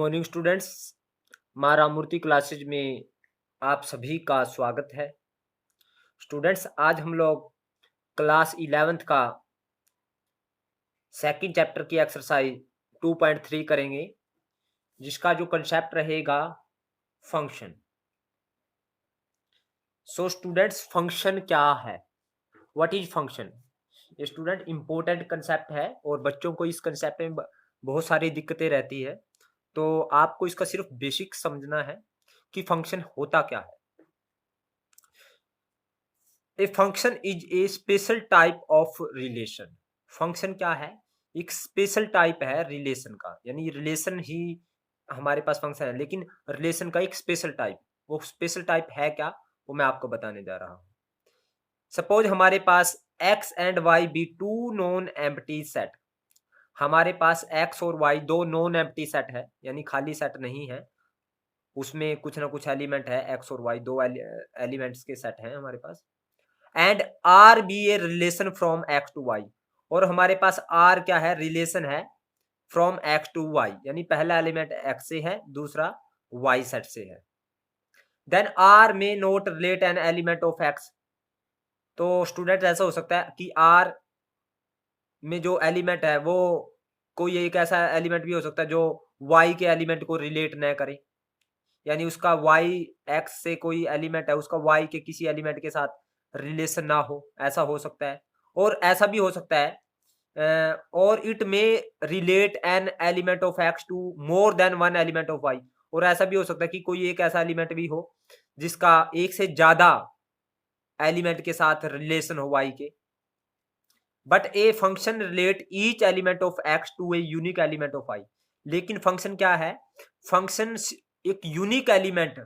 Morning students, मारा मूर्ति classes में आप सभी का स्वागत है। स्टूडेंट्स, आज हम लोग क्लास 11th का सेकंड चैप्टर की एक्सरसाइज 2.3 करेंगे, जिसका जो कंसेप्ट रहेगा फंक्शन। सो स्टूडेंट्स, फंक्शन क्या है? What is function? ये स्टूडेंट इम्पोर्टेंट कंसेप्ट है और बच्चों को इस कंसेप्ट में बहुत सारी दिक्कतें रहती है, तो आपको इसका सिर्फ बेसिक समझना है कि फंक्शन होता क्या है। A function is a special type of relation. Function क्या है? एक स्पेशल टाइप है रिलेशन का, यानी रिलेशन ही हमारे पास फंक्शन है, लेकिन रिलेशन का एक स्पेशल टाइप। वो स्पेशल टाइप है क्या, वो मैं आपको बताने जा रहा हूं। सपोज हमारे पास x and y be two non empty set. हमारे पास x और y दो नॉन एम्प्टी सेट है, यानी खाली सेट नहीं है, उसमें कुछ ना कुछ एलिमेंट है। x और y दो एलिमेंट्स के सेट हैं हमारे पास। And R be a relation from x to Y, और हमारे पास आर क्या है? रिलेशन है फ्रॉम एक्स टू वाई, यानी पहला एलिमेंट एक्स से है, दूसरा वाई सेट से है। देन आर में note relate an element of x. तो स्टूडेंट ऐसा हो सकता है कि आर में जो एलिमेंट है वो कोई एक ऐसा एलिमेंट भी हो सकता है जो वाई के एलिमेंट को रिलेट न करे, यानी उसका वाई एक्स से कोई एलिमेंट है, उसका वाई के किसी एलिमेंट के साथ रिलेशन ना हो, ऐसा हो सकता है। और ऐसा भी हो सकता है और it may relate an element of x to more than one element of y. और ऐसा भी हो सकता है कि कोई एक ऐसा एलिमेंट भी हो जिसका एक से ज्यादा एलिमेंट के साथ रिलेशन हो वाई के। But a function relate each element of x to a unique element of y. लेकिन फंक्शन क्या है? फंक्शन एक यूनिक एलिमेंट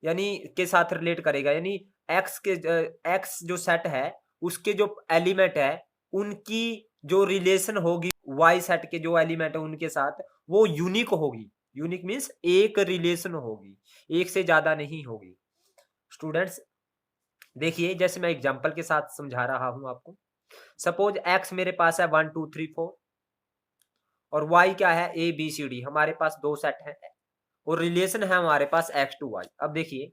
यानी के साथ रिलेट करेगा, यानी एक्स जो सेट है उसके जो एलिमेंट है उनकी जो रिलेशन होगी वाई सेट के जो एलिमेंट है उनके साथ, वो यूनिक होगी। यूनिक मींस एक रिलेशन होगी, एक से ज्यादा नहीं होगी। स्टूडेंट्स देखिए, जैसे मैं एग्जांपल के साथ समझा रहा हूं आपको। सपोज एक्स मेरे पास है 1 2 3 4 और वाई क्या है? A B C D. हमारे पास दो सेट है और रिलेशन है हमारे पास एक्स टू वाई। अब देखिए,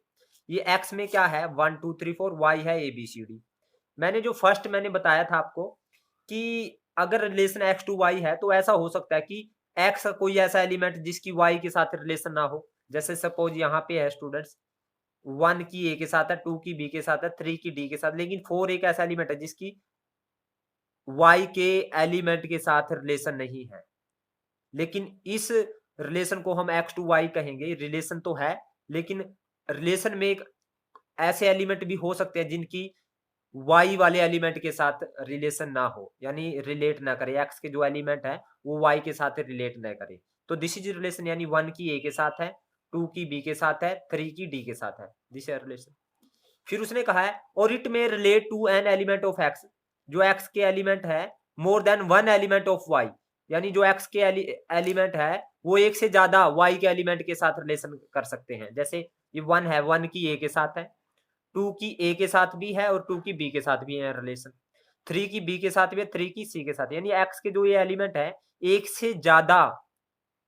ये एक्स में क्या है? 1 2 3 4, वाई है ए बी सी डी। मैंने जो फर्स्ट मैंने बताया था आपको कि अगर रिलेशन एक्स टू वाई है तो ऐसा हो सकता है कि एक्स का कोई ऐसा एलिमेंट जिसकी वाई के साथ रिलेशन ना हो। जैसे सपोज यहाँ पे है स्टूडेंट्स, 1 की ए के साथ है, 2 की बी के साथ है, 3 की डी के साथ, लेकिन 4 एक ऐसा एलिमेंट है जिसकी वाई के एलिमेंट के साथ रिलेशन नहीं है। लेकिन इस रिलेशन को हम एक्स टू वाई कहेंगे। रिलेशन तो है, लेकिन रिलेशन में एक ऐसे एलिमेंट भी हो सकते हैं जिनकी वाई वाले एलिमेंट के साथ रिलेशन ना हो, यानी रिलेट ना करे। एक्स के जो एलिमेंट है वो वाई के साथ रिलेट ना करे। तो दिस इज रिलेशन, यानी 1 की ए के साथ है, 2 की बी के साथ है, 3 की डी के साथ है। This is relation. फिर उसने कहा है और it may relate to an element of x. जो एक्स के एलिमेंट है more than one element of y, यानी जो एक्स के एलिमेंट है वो एक से ज्यादा वाई के एलिमेंट के साथ रिलेशन कर सकते हैं। जैसे ये 1 है, 1 की ए के साथ है, 2 की ए के साथ भी है और 2 की बी के साथ भी है रिलेशन, 3 की बी के साथ भी है, 3 की सी के साथ, यानी एक्स के जो ये एलिमेंट है एक से ज्यादा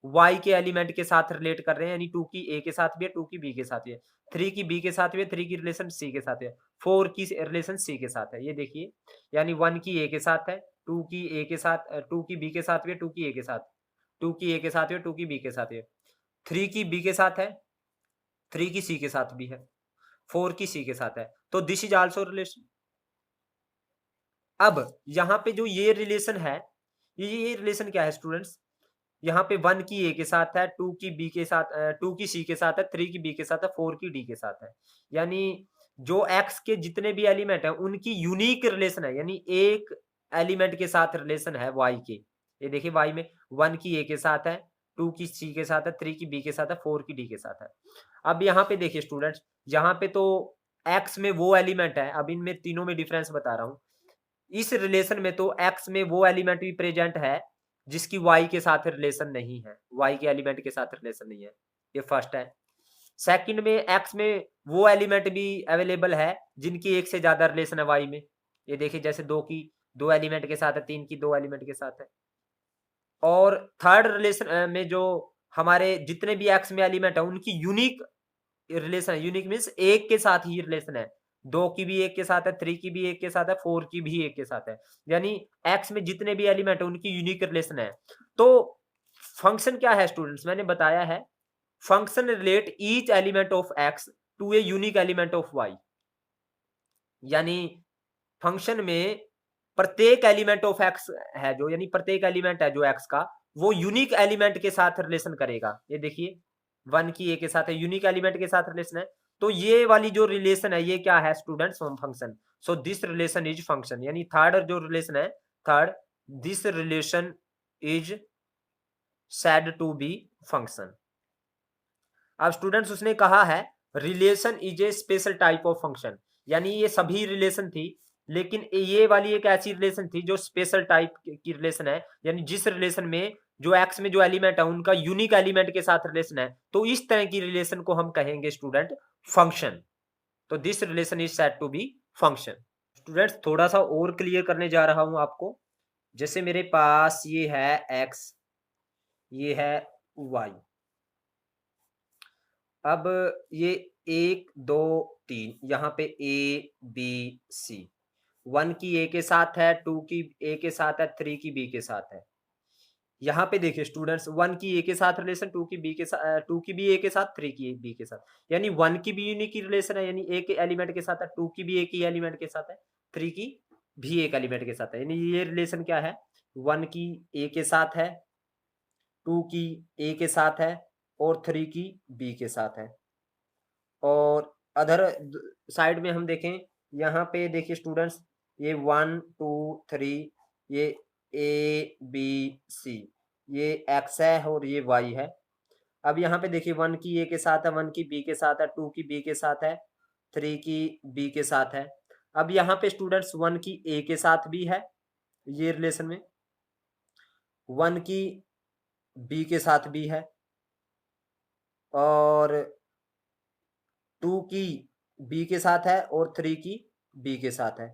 वाई के एलिमेंट के साथ रिलेट कर रहे हैं, यानी 2 की ए के साथ भी है, 2 की बी के साथ भी है, 3 की बी के साथ भी है, 3 की रिलेशन सी के साथ है, 4 की रिलेशन सी के साथ है। ये देखिए, यानी 1 की ए के साथ है, 2 की ए के साथ, 2 की बी के साथ भी है, 2 की ए के साथ, 2 की ए के साथ भी है, 2 की बी के साथ है, 3 की बी के साथ है, 3 की सी के साथ भी है, 4 की सी के साथ है। तो दिस इज आल्सो रिलेशन। अब यहाँ पे जो ये रिलेशन है, ये रिलेशन क्या है स्टूडेंट्स? यहाँ पे 1 की ए के साथ है, 2 की बी के साथ, 2 की सी के साथ है, 3 की बी के साथ है, 4 की डी के साथ है। यानी जो एक्स के जितने भी एलिमेंट है उनकी यूनिक रिलेशन है, यानी एक एलिमेंट के साथ रिलेशन है वाई के। ये देखिए, वाई में 1 की ए के साथ है, 2 की सी के साथ है, 3 की बी के साथ है, 4 की डी के साथ है। अब यहाँ पे देखिए स्टूडेंट्स, यहाँ पे तो एक्स में वो एलिमेंट है, अब इनमें तीनों में डिफरेंस बता रहा हूँ। इस रिलेशन में तो एक्स में वो एलिमेंट भी प्रेजेंट है जिसकी वाई के साथ रिलेशन नहीं है, वाई के एलिमेंट के साथ रिलेशन नहीं है। ये फर्स्ट है। सेकंड में एक्स में वो एलिमेंट भी अवेलेबल है जिनकी एक से ज्यादा रिलेशन है वाई में। ये देखिए, जैसे 2 की 2 एलिमेंट के साथ है, 3 की 2 एलिमेंट के साथ है। और थर्ड रिलेशन में जो हमारे जितने भी एक्स में एलिमेंट है उनकी यूनिक रिलेशन है। यूनिक मीन्स एक के साथ ही रिलेशन है, 2 की भी एक के साथ है, 3 की भी एक के साथ है, 4 की भी एक के साथ है, यानी एक्स में जितने भी एलिमेंट है उनकी यूनिक रिलेशन है। तो फंक्शन क्या है स्टूडेंट्स, मैंने बताया है function relate each element of x to a unique element of y, यानी फंक्शन में प्रत्येक एलिमेंट ऑफ एक्स है जो, यानी प्रत्येक एलिमेंट है जो एक्स का, वो यूनिक एलिमेंट के साथ रिलेशन करेगा। ये देखिए 1 की ए के साथ है, यूनिक एलिमेंट के साथ रिलेशन है। तो ये वाली जो रिलेशन है ये क्या है students, function. So this relation is function, यानी थर्ड जो रिलेशन है, third this relation is said to be function. अब स्टूडेंट्स उसने कहा है relation is a special type of function, यानी ये सभी रिलेशन थी लेकिन ये वाली एक ऐसी रिलेशन थी जो स्पेशल टाइप की रिलेशन है, यानी जिस रिलेशन में जो एक्स में जो एलिमेंट है उनका यूनिक एलिमेंट के साथ रिलेशन है, तो इस तरह की रिलेशन को हम कहेंगे स्टूडेंट फंक्शन। तो this relation is said to be function. Students थोड़ा सा और क्लियर करने जा रहा हूं आपको। जैसे मेरे पास ये है एक्स, ये है वाई, अब ये 1 2 3 यहाँ पे ए बी सी, 1 की ए के साथ है, 2 की ए के साथ है, 3 की बी के साथ है। यहाँ पे देखिए स्टूडेंट्स 1 की ए के साथ रिलेशन, 2 की बी के साथ, 2 की भी ए के साथ, 3 की बी के साथ, यानी 1 की भी यूनिक की रिलेशन है, यानी ए के एलिमेंट के साथ है, 2 की भी एक ही एलिमेंट के साथ है, 3 की भी एक एलिमेंट के साथ है, यानी ये रिलेशन क्या है, 1 की ए के साथ है, 2 की ए के साथ है और 3 की बी के साथ है। और अदर साइड में हम देखें, यहाँ पे देखिए स्टूडेंट्स ये 1 2 3, ये ए बी सी, ये एक्स है और ये वाई है। अब यहाँ पे देखिए 1 की ए के साथ है, 1 की बी के साथ है, 2 की बी के साथ है, 3 की बी के साथ है। अब यहाँ पे स्टूडेंट्स 1 की ए के साथ भी है ये रिलेशन में, 1 की बी के साथ भी है और 2 की बी के साथ है और 3 की बी के साथ है।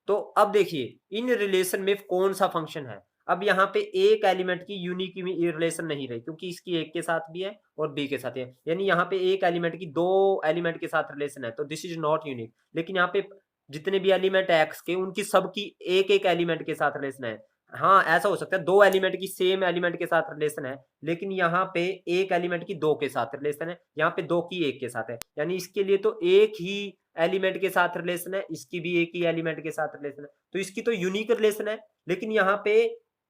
तो अब देखिए इन रिलेशन में कौन सा फंक्शन है। अब यहाँ पे एक एलिमेंट की यूनिक रिलेशन नहीं रही क्योंकि इसकी एक के साथ भी है और बी के साथ है, यानी यहाँ पे एक एलिमेंट की दो एलिमेंट के साथ रिलेशन है, तो दिस इज नॉट यूनिक। लेकिन यहाँ पे जितने भी एलिमेंट है एक्स के उनकी सबकी एक एक एलिमेंट के साथ रिलेशन है। हाँ ऐसा हो सकता है दो एलिमेंट की सेम एलिमेंट के साथ रिलेशन है, लेकिन यहाँ पे एक एलिमेंट की दो के साथ रिलेशन है, यहाँ पे दो की एक के साथ है, यानी इसके लिए तो एक ही एलिमेंट के साथ रिलेशन है, इसकी भी एक ही एलिमेंट के साथ रिलेशन है, तो इसकी तो यूनिक रिलेशन है। लेकिन यहाँ पे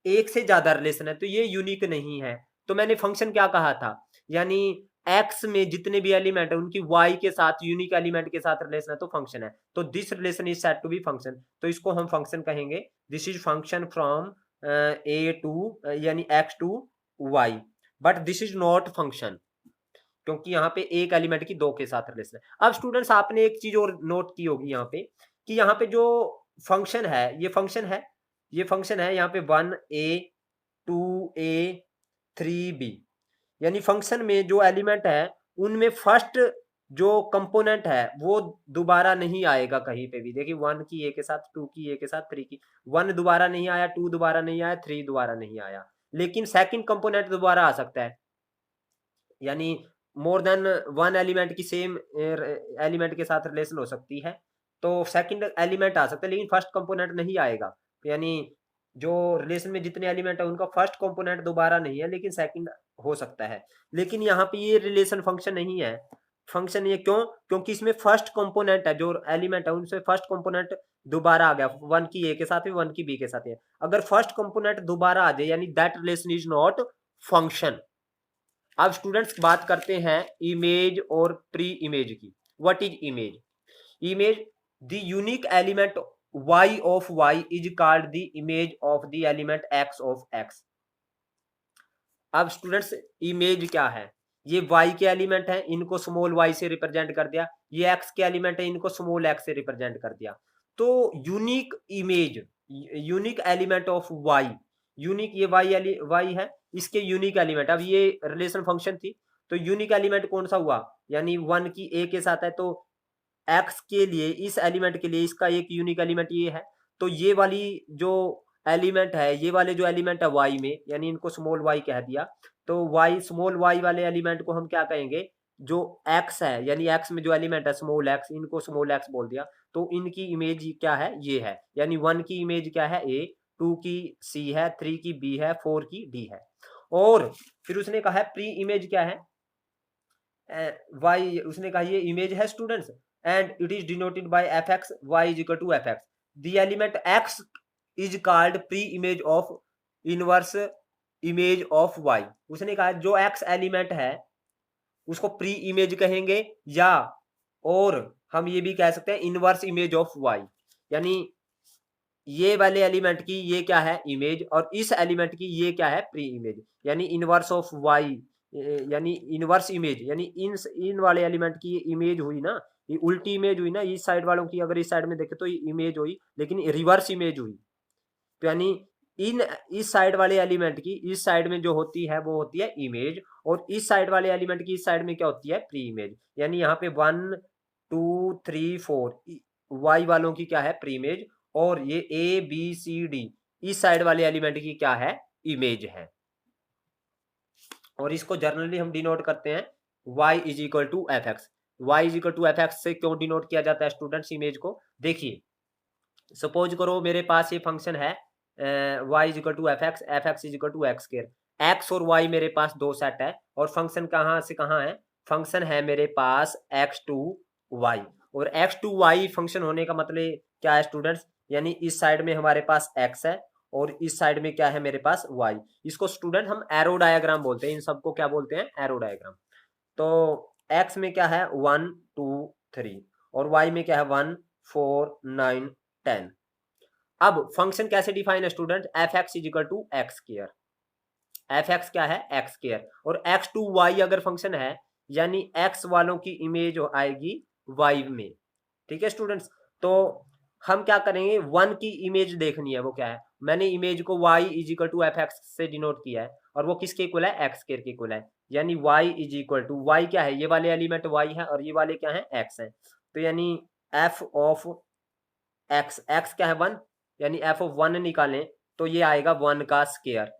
एक से ज्यादा रिलेशन है तो ये यूनिक नहीं है। तो मैंने फंक्शन क्या कहा था, यानी एक्स में जितने भी एलिमेंट है उनकी वाई के साथ यूनिक एलिमेंट के साथ रिलेशन है तो फंक्शन है। तो this relation is said to be function, तो इसको हम फंक्शन कहेंगे। This is function from A to यानी X to Y, but this is not function क्योंकि यहाँ पे एक एलिमेंट की दो के साथ रिलेशन है। अब स्टूडेंट्स आपने एक चीज और नोट की होगी यहाँ पे कि यहाँ पे जो फंक्शन है ये फंक्शन है, ये फंक्शन है यहाँ पे 1a 2a 3b, यानी फंक्शन में जो एलिमेंट है उनमें फर्स्ट जो कंपोनेंट है वो दोबारा नहीं आएगा कहीं पे भी। देखिए 1 की ए के साथ, 2 की ए के साथ, 3 की, 1 दोबारा नहीं आया, 2 दोबारा नहीं आया, 3 दोबारा नहीं आया, लेकिन सेकंड कंपोनेंट दोबारा आ सकता है, यानी मोर देन वन एलिमेंट की सेम एलिमेंट के साथ रिलेशन हो सकती है, तो सेकंड एलिमेंट आ सकता है लेकिन फर्स्ट कंपोनेंट नहीं आएगा। यानी जो रिलेशन में जितने एलिमेंट है उनका फर्स्ट कंपोनेंट दोबारा नहीं है लेकिन सेकंड हो सकता है। लेकिन यहाँ पे ये रिलेशन फंक्शन नहीं है। फंक्शन ये क्यों, क्योंकि इसमें फर्स्ट कंपोनेंट है जो एलिमेंट है उनसे फर्स्ट कंपोनेंट दोबारा आ गया, 1 की ए के साथ है, 1 की बी के साथ है। अगर फर्स्ट कंपोनेंट दोबारा आ जाए यानी that relation is not function. अब स्टूडेंट्स बात करते हैं इमेज और प्री इमेज की। What is image? Image the unique element y of y is called the image of the element x of x। अब स्टूडेंट्स इमेज क्या है, ये y के एलिमेंट है इनको स्मॉल y से रिप्रेजेंट कर दिया, ये x के एलिमेंट है इनको स्मॉल x से रिप्रेजेंट कर दिया। तो unique image, unique element of y, unique ये y है, इसके यूनिक एलिमेंट, अब ये रिलेशन फंक्शन थी तो यूनिक एलिमेंट कौन सा हुआ, यानी 1 की a के साथ है तो x के लिए, इस एलिमेंट के लिए इसका एक यूनिक एलिमेंट ये है, तो ये वाली जो एलिमेंट है, ये वाले जो एलिमेंट है y में, यानी इनको स्मॉल y कह दिया, तो y स्मॉल y वाले एलिमेंट को हम क्या कहेंगे, जो x है, यानी x में जो एलिमेंट है स्मॉल x, इनको स्मॉल x बोल दिया, तो इनकी इमेज क्या है, ये है, यानी 1 की इमेज क्या है a, 2 की c है, 3 की b है, 4 की d है। और फिर उसने कहा है प्री इमेज क्या है, y, उसने कहा ये इमेज है students, and it is denoted by f x y is equal to f x, the element x is called pre image of inverse image of y। उसने कहा जो x एलिमेंट है उसको प्री इमेज कहेंगे, या और हम ये भी कह सकते हैं इनवर्स इमेज ऑफ y, यानी ये वाले एलिमेंट की ये क्या है, इमेज, और इस एलिमेंट की ये क्या है, प्री इमेज, यानी इनवर्स ऑफ y, यानी इनवर्स इमेज, यानी इन वाले एलिमेंट की ये इमेज हुई ना, ये उल्टी इमेज हुई ना, इस साइड वालों की अगर इस साइड में देखे तो ये इमेज हुई, लेकिन रिवर्स इमेज हुई, तो यानी इन इस साइड वाले एलिमेंट की इस साइड में जो होती है वो होती है इमेज, और इस साइड वाले एलिमेंट की इस साइड में क्या होती है, प्री इमेज, यानी यहाँ पे 1 2 3 4 वाई वालों की क्या है, प्री इमेज, और ये ए बी सी डी इस साइड वाले एलिमेंट की क्या है, इमेज है। और इसको जर्नली हम डिनोट करते हैं y is equal to f x. Y is equal to f x से क्यों डिनोट किया जाता है स्टूडेंट्स इमेज को, देखिए सपोज करो मेरे पास ये फंक्शन है y is equal to f x is equal to x square, x और y मेरे पास दो सेट है, और फंक्शन कहाँ से कहाँ है, फंक्शन है मेरे पास x टू y, और x टू y फंक्शन होने का मतलब क्या है स्टूडेंट्स, यानी इस साइड में हमारे पास x है और इस साइड में क्या है मेरे पास y, इसको स्टूडेंट हम एरो डायग्राम बोलते हैं, इन सबको क्या बोलते हैं, एरो डायग्राम। तो x में क्या है 1 2 3 और y में क्या है 1 4 9 10। अब फंक्शन कैसे डिफाइन है student, f x is equal to x square, f x क्या है, एक्स स्क्वायर, और एक्स टू वाई अगर फंक्शन है, यानी एक्स वालों की इमेज आएगी वाई में, ठीक है स्टूडेंट्स। तो हम क्या करेंगे, 1 की इमेज देखनी है, वो क्या है, मैंने इमेज को y is equal to f x से डिनोट किया है, और वो किसके इक्वल है, एक्स स्क्वायर के इक्वल है, यानी y is equal to, y क्या है, ये वाले एलिमेंट y है और ये वाले क्या है, x है, तो यानी f ऑफ x, x क्या है 1, यानी f ऑफ 1 निकालें तो ये आएगा 1 का स्क्वायर,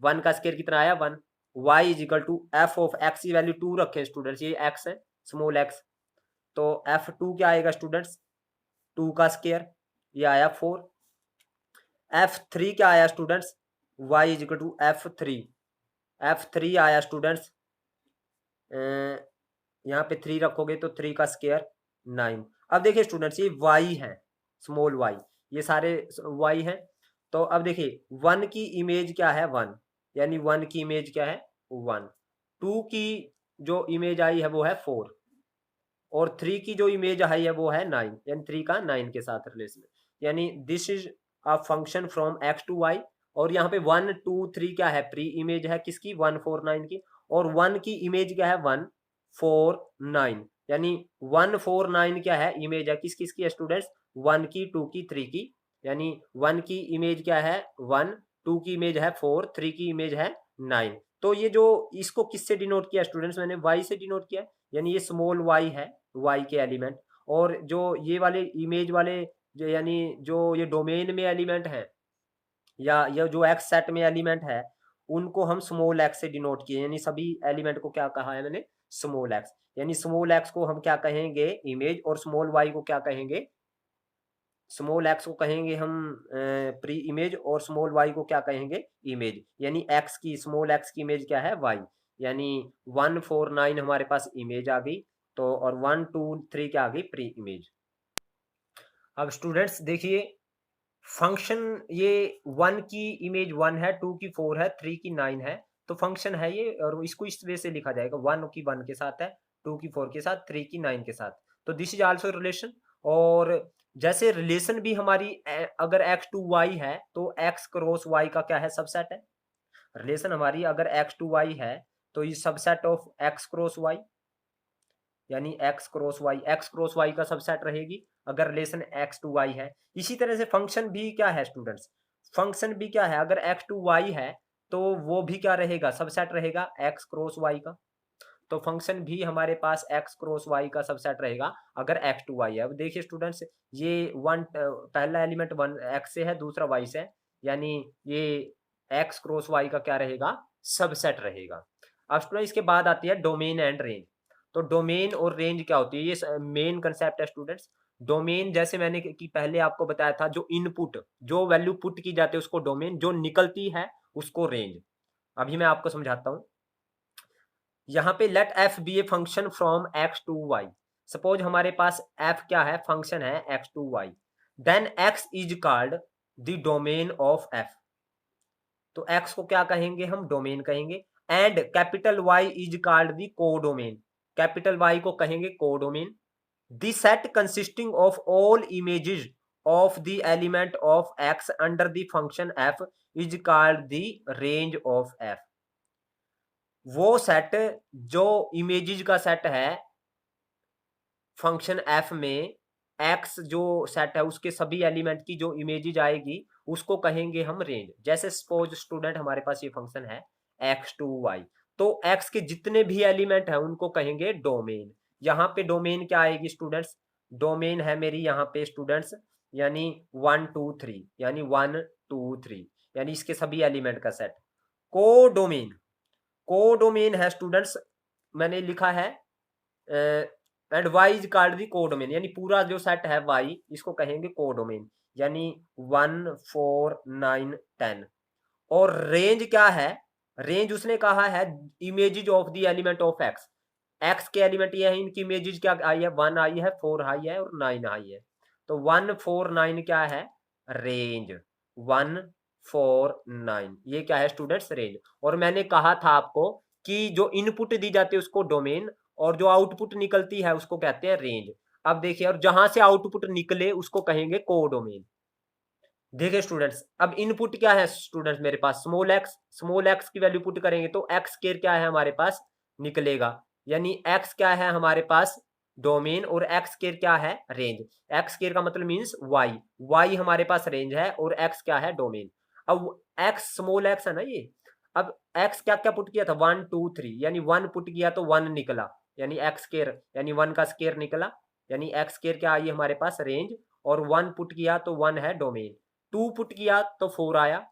1 का स्क्वायर कितना आया 1, y is equal to f of x की वैल्यू 2 रखें स्टूडेंट्स, ये x है स्मॉल x, तो f2 क्या आएगा स्टूडेंट्स, 2 का स्क्वायर, ये आया 4, f3 क्या आया students, y is equal to f3, f3 आया स्टूडेंट्स, यहाँ पे 3 रखोगे तो 3 का स्क्वायर 9। अब देखिए स्टूडेंट्स ये y है स्मॉल y, ये सारे y हैं, तो अब देखिए 1 की इमेज क्या है 1, यानी 1 की इमेज क्या है 1, 2 की जो इमेज आई है वो है 4, और 3 की जो इमेज आई है वो है 9, यानी 3 का 9 के साथ रिलेशन, यानी this is a function from x to y, और यहाँ पे 1 2 3 क्या है, प्री इमेज है किसकी 1 4 9 की, और 1 की इमेज क्या है 1 4 9, यानी 1 4 9 क्या है, इमेज है किस किस की स्टूडेंट्स, 1 की 2 की 3 की, यानी 1 की इमेज क्या है 1, 2 की इमेज है 4, 3 की इमेज है 9। तो ये जो इसको किससे डिनोट किया स्टूडेंट्स, मैंने y से डिनोट किया, यानी ये स्मॉल y है, y के एलिमेंट, और जो ये वाले इमेज वाले जो यानी जो ये डोमेन में एलिमेंट है, या ये जो x सेट में एलिमेंट है, उनको हम स्मॉल x से डिनोट किए, यानी सभी एलिमेंट को क्या कहा है मैंने, स्मॉल x, यानी स्मॉल x को हम क्या कहेंगे, इमेज, और स्मॉल y को क्या कहेंगे, स्मॉल x को कहेंगे हम प्री इमेज, और स्मॉल y को क्या कहेंगे, इमेज, यानी x की स्मॉल x की इमेज क्या है y, यानी 1 4 9 हमारे पास इमेज आ गई, तो और 1 2 3 क्या आ गई, प्री इमेज। अब स्टूडेंट्स देखिए फंक्शन ये 1 की इमेज 1 है, 2 की 4 है, 3 की 9 है, तो फंक्शन है ये, और इसको इस वे से लिखा जाएगा 1 की 1 के साथ है, 2 की 4 के साथ, 3 की 9 के साथ, तो दिस इज आल्सो रिलेशन। और जैसे रिलेशन भी हमारी अगर x टू y है तो x क्रॉस y का क्या है, सबसेट है, रिलेशन हमारी अगर x टू y है तो ये subset of x cross y, यानी x क्रॉस y का सबसेट रहेगी अगर रिलेशन x टू y है। इसी तरह से फंक्शन भी क्या है स्टूडेंट्स, फंक्शन भी क्या है, अगर x टू y है तो वो भी क्या रहेगा, सबसेट रहेगा x क्रॉस y का, तो फंक्शन भी हमारे पास x क्रॉस y का सबसेट रहेगा अगर x टू y है। अब देखिए स्टूडेंट्स ये वन पहला एलिमेंट 1 x से है, दूसरा y से है, यानी ये एक्स क्रॉस वाई का क्या रहेगा, सबसेट रहेगा। अब स्टूडेंट इसके बाद आती है डोमेन एंड रेंज। तो डोमेन और रेंज क्या होती है, ये मेन कंसेप्ट है स्टूडेंट्स। डोमेन जैसे मैंने कि पहले आपको बताया था, जो इनपुट जो वैल्यू पुट की जाती है उसको डोमेन, जो निकलती है उसको रेंज। अभी मैं आपको समझाता हूं। यहाँ पे let f be a function from x to y. Suppose हमारे पास एफ क्या है, फंक्शन है x to y, then x is called the domain of f. तो एक्स को क्या कहेंगे हम, डोमेन कहेंगे। And capital y is called the codomain, capital y को कहेंगे codomain. The set consisting of all images of the element of x under the function f is called the range of F. वो set जो images का set है function F में, x जो set है उसके सभी एलिमेंट की जो इमेजेस आएगी उसको कहेंगे हम रेंज। जैसे सपोज स्टूडेंट हमारे पास ये फंक्शन है एक्स टू वाई, तो एक्स के जितने भी एलिमेंट है उनको कहेंगे डोमेन। यहाँ पे डोमेन क्या आएगी स्टूडेंट्स, डोमेन है मेरी यहाँ पे स्टूडेंट्स, यानी 1 2 3, यानी 1 2 3, यानी इसके सभी एलिमेंट का सेट। कोडोमेन, कोडोमेन है स्टूडेंट्स, मैंने लिखा है and y is called the codomain, यानी पूरा जो सेट है वाई इसको कहेंगे कोडोमेन, यानी 1 4 9 10। और रेंज क्या है, रेंज उसने कहा है images of the element of x. X के एलिमेंट ये है, इनकी इमेजेस क्या आई है, 1 आई है, 4 आई है और 9 आई है। तो 1 4 9 क्या है, रेंज। 1 4 9 ये क्या है स्टूडेंट्स, रेंज। और मैंने कहा था आपको कि जो इनपुट दी जाती है उसको डोमेन, और जो आउटपुट निकलती है उसको कहते हैं रेंज। अब देखिए, और जहां से आउटपुट निकले उसको कहेंगे कोडोमेन। देखिए स्टूडेंट्स, अब इनपुट क्या है स्टूडेंट्स, मेरे पास स्मॉल एक्स, स्मॉल एक्स की वैल्यू पुट करेंगे तो एक्स स्क्वायर क्या है हमारे पास निकलेगा, यानी एक्स क्या है हमारे पास डोमेन और एक्स स्क्वायर क्या है रेंज। एक्स स्क्वायर का मतलब मींस वाई, वाई हमारे पास रेंज है और एक्स क्या है डोमेन। अब एक्स स्मॉल एक्स है ना ये, अब एक्स क्या क्या पुट किया था 1 2 3, यानी 1 पुट किया तो 1 निकला, यानी एक्स स्क्वायर यानी 1 का स्क्वायर निकला, यानी एक्स स्क्वायर क्या आई हमारे पास रेंज, और 1 पुट किया तो 1 है डोमेन। 2 पुट किया तो 4 आया,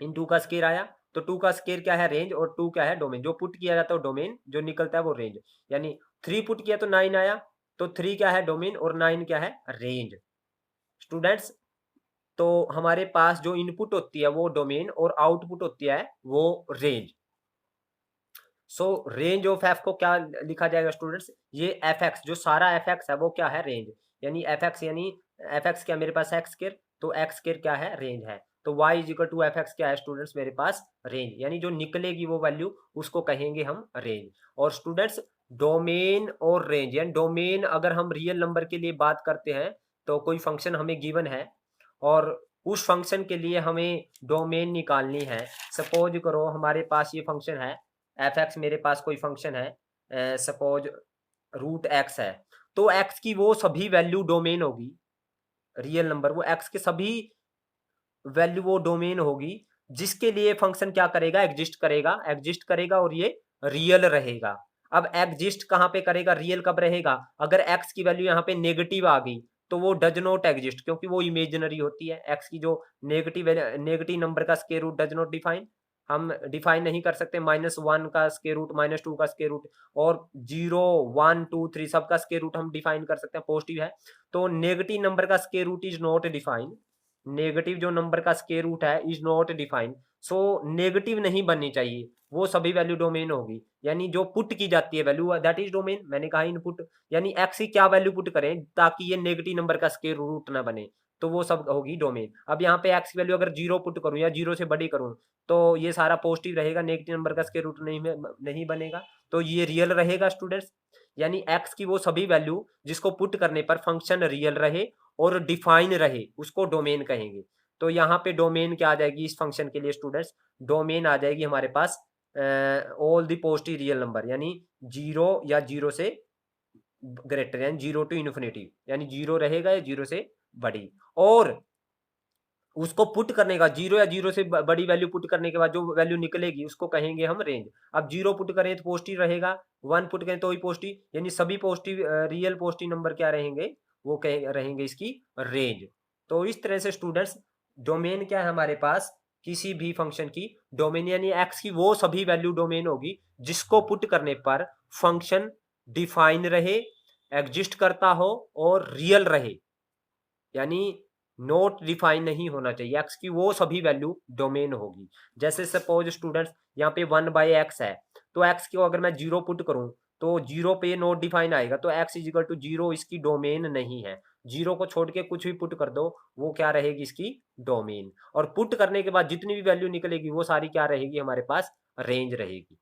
इन 2 का स्केयर आया, तो 2 का स्केयर क्या है रेंज, और 2 क्या है डोमेन। जो पुट किया जाता है डोमेन, जो निकलता है वो रेंज। यानी 3 पुट किया तो 9 आया, तो 3 क्या है डोमेन और 9 क्या है रेंज। स्टूडेंट्स, तो हमारे पास जो इनपुट होती है वो डोमेन और आउटपुट होती है वो range. So range of F को क्या लिखा जाएगा स्टूडेंट्स, ये एफ एक्स, जो सारा एफ एक्स है वो क्या है रेंज, यानी एफ एक्स, यानी एफ एक्स क्या मेरे पास एक्स स्क्वायर, तो एक्स स्क्वायर क्या है रेंज है। तो y is equal to f x क्या है स्टूडेंट्स मेरे पास रेंज, यानी जो निकलेगी वो वैल्यू उसको कहेंगे हम रेंज। और स्टूडेंट्स डोमेन और रेंज, यानी डोमेन अगर हम रियल नंबर के लिए बात करते हैं तो कोई फंक्शन हमें गिवन है और उस फंक्शन के लिए हमें डोमेन निकालनी है। सपोज करो हमारे पास ये फंक्शन है एफ एक्स, मेरे पास कोई फंक्शन है सपोज रूट एक्स है, तो एक्स की वो सभी वैल्यू डोमेन होगी, रियल नंबर वो एक्स के सभी वैल्यू वो डोमेन होगी जिसके लिए फंक्शन क्या करेगा, एग्जिस्ट करेगा, एग्जिस्ट करेगा और ये रियल रहेगा। अब एग्जिस्ट कहाँ पे करेगा, रियल कब रहेगा, अगर एक्स की वैल्यू यहाँ पे नेगेटिव आ गई तो वो डज नॉट एग्जिस्ट, क्योंकि वो इमेजिनरी होती है। एक्स की जो नेगेटिव नंबर का square root does not define, हम डिफाइन नहीं कर सकते। -1 का स्क्वायर रूट, -2 का स्क्वायर रूट और 0 1 2 3 सबका स्क्वायर रूट हम डिफाइन कर सकते हैं, पॉजिटिव है। तो नेगेटिव नंबर का square root is not define, negative जो नंबर का स्क्वायर रूट है is not defined. So negative नहीं बननी चाहिए, वो सभी वैल्यू डोमेन होगी। यानी जो पुट की जाती है वैल्यू दैट इज डोमेन। मैंने कहा इनपुट, यानी एक्स की क्या वैल्यू पुट करें ताकि ये नेगेटिव नंबर का स्क्वायर रूट ना बने, तो वो सब होगी डोमेन। अब यहाँ पे एक्स की वैल्यू अगर 0 पुट करूँ या 0 से बड़ी करूँ तो ये सारा पॉजिटिव रहेगा, नेगेटिव नंबर का स्क्वायर रूट नहीं बनेगा, तो ये रियल रहेगा स्टूडेंट्स। यानी एक्स की वो सभी वैल्यू जिसको पुट करने पर फंक्शन रियल रहे और डिफाइन रहे उसको डोमेन कहेंगे। तो यहाँ पे डोमेन क्या आ जाएगी इस फंक्शन के लिए स्टूडेंट्स, डोमेन आ जाएगी हमारे पास all the positive real number, यानी 0 या 0 से ग्रेटर, यानी 0 टू इन्फिनिटी, यानी 0 रहेगा या 0 से बड़ी। और उसको पुट करने का 0 या 0 से बड़ी वैल्यू पुट करने के बाद जो वैल्यू निकलेगी उसको कहेंगे हम रेंज। अब 0 पुट करें तो पॉजिटिव रहेगा, 1 पुट करें तो ही पॉजिटिव, यानी सभी पॉजिटिव रियल पॉजिटिव नंबर क्या रहेंगे, वो कहे रहेंगे इसकी रेंज। तो इस तरह से स्टूडेंट्स डोमेन क्या है हमारे पास, किसी भी फंक्शन की डोमेन, यानी एक्स की वो सभी वैल्यू डोमेन होगी जिसको पुट करने पर फंक्शन डिफाइन रहे, एग्जिस्ट करता हो और रियल रहे, यानी नोट डिफाइन नहीं होना चाहिए। एक्स की वो सभी वैल्यू डोमेन होगी। जैसे सपोज स्टूडेंट्स यहाँ पे 1/x है, तो एक्स को अगर मैं 0 पुट करूं तो 0 पे नोट डिफाइन आएगा, तो x इजिकल टू 0 इसकी डोमेन नहीं है। 0 को छोड़ के कुछ भी पुट कर दो, वो क्या रहेगी, इसकी डोमेन। और पुट करने के बाद जितनी भी वैल्यू निकलेगी वो सारी क्या रहेगी, हमारे पास रेंज रहेगी।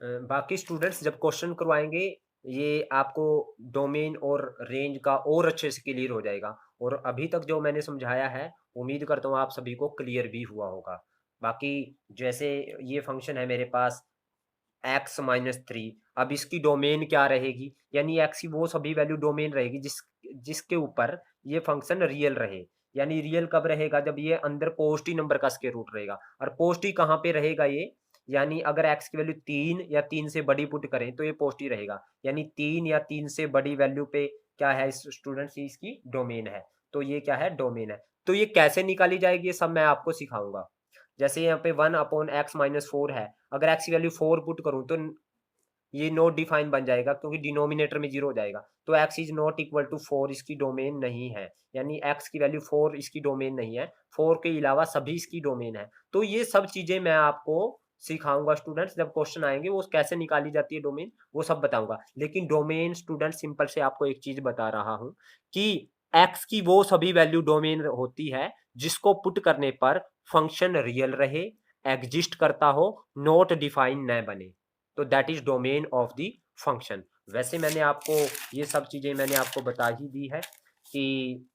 बाकी स्टूडेंट्स जब क्वेश्चन करवाएंगे, ये आपको डोमेन और रेंज का और अच्छे से क्लियर हो जाएगा। और अभी तक जो मैंने समझाया है, उम्मीद करता हूँ आप सभी को क्लियर भी हुआ होगा। बाकी जैसे ये फंक्शन है मेरे पास x-3, अब इसकी डोमेन क्या रहेगी, यानी x की वो सभी वैल्यू डोमेन रहेगी जिसके ऊपर ये फंक्शन रियल रहे। यानी रियल कब रहेगा, जब ये अंदर पॉजिटिव नंबर का स्क्वायर रूट रहेगा। और पॉजिटिव कहाँ पे रहेगा ये, यानी अगर x की वैल्यू 3 या 3 से बड़ी पुट करें तो ये पॉजिटिव रहेगा, यानी 3 या 3 से बड़ी वैल्यू पे क्या है स्टूडेंट्स, इसकी डोमेन है। तो ये क्या है, डोमेन है। तो ये कैसे निकाली जाएगी, ये सब मैं आपको सिखाऊंगा। जैसे यहाँ पे 1/x-4 है, अगर x की वैल्यू 4 पुट करूं तो ये नॉट डिफाइन बन जाएगा, क्योंकि डिनोमिनेटर में 0 हो जाएगा। तो x is not equal to 4 इसकी डोमेन नहीं है, यानी x की वैल्यू 4 इसकी डोमेन नहीं है। 4 के अलावा सभी इसकी डोमेन है। तो ये सब चीजें मैं आपको सिखाऊंगा स्टूडेंट्स, जब क्वेश्चन आएंगे वो कैसे निकाली जाती है डोमेन, वो सब बताऊंगा। लेकिन डोमेन स्टूडेंट सिंपल से आपको एक चीज बता रहा हूं कि x की वो सभी वैल्यू डोमेन होती है जिसको पुट करने पर फंक्शन रियल रहे, एग्जिस्ट करता हो, नॉट डिफाइन न बने। तो that is domain of the function. वैसे मैंने आपको ये सब चीजें मैंने आपको बता ही दी है कि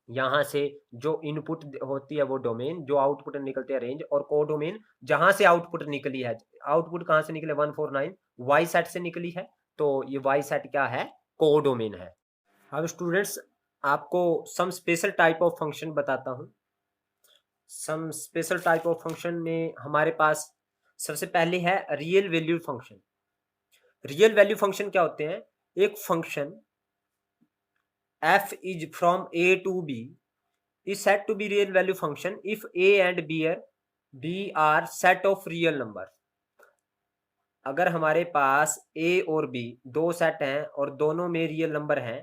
यहाँ से जो इनपुट होती है वो डोमेन, जो आउटपुट निकलते हैं रेंज, और को डोमेन जहां से आउटपुट निकली है। आउटपुट कहां से निकले, 149 वाई सेट से निकली है। तो ये वाई सेट क्या है, को डोमेन है। अब स्टूडेंट्स आपको some special type of function बताता हूँ। Some special type of function में हमारे पास सबसे पहले है real value function. Real value function क्या होते हैं, एक function f is from a to b is said to be real value function if a and b are set of real number। अगर हमारे पास a और b दो set हैं और दोनों में रियल नंबर हैं,